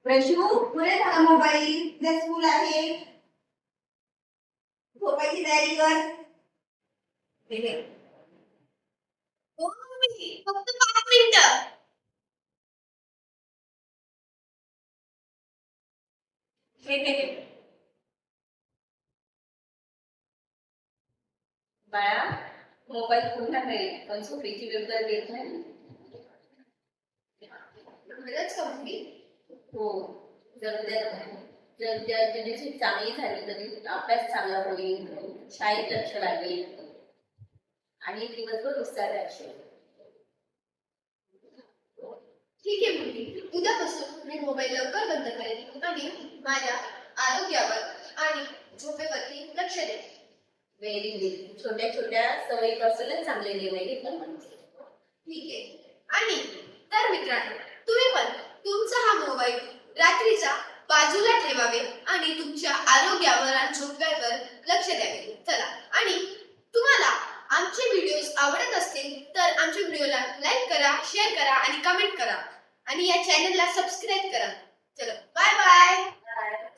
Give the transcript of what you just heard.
प्रशू पुरे झाला मोबाईल, उद्या स्कूल आहे. झोपायची तयारी कर. हो मम्मी, फक्त 5 मिनिटं. बाळा, मोबाईल पुन्हा मिळेल पण झोपेची वेळ तर देत नाही. खरंच का मम्मी? हो, जर त्या दिवशी चांगली झाली तरी अभ्यास चांगला होईल, शाळेत लक्ष लागेल आणि दिवसभर उत्साह राहशील. ठीक आहे मम्मी, उद्यापासून मी मोबाईल लवकर बंद करेन आणि माझ्या आरोग्यावर आणि झोपेवरती लक्ष देईन. Very good. छोट्या छोट्या सवयीपासूनच चांगले निर्णय घेतला माणूस. ठीक आहे. आणि तर मित्रांनो, तुम्ही पण तुमचा हा मोबाईल रात्रीचा बाजूला ठेवावे आणि तुमच्या आरोग्यावर आणि झोपेवर लक्ष द्यावे. चला, आणि तुम्हाला आमचे व्हिडिओज आवडत असतील तर आमच्या व्हिडिओला लाईक करा, शेअर करा आणि कमेंट करा आणि या चॅनलला सबस्क्राईब करा. चलो, बाय बाय.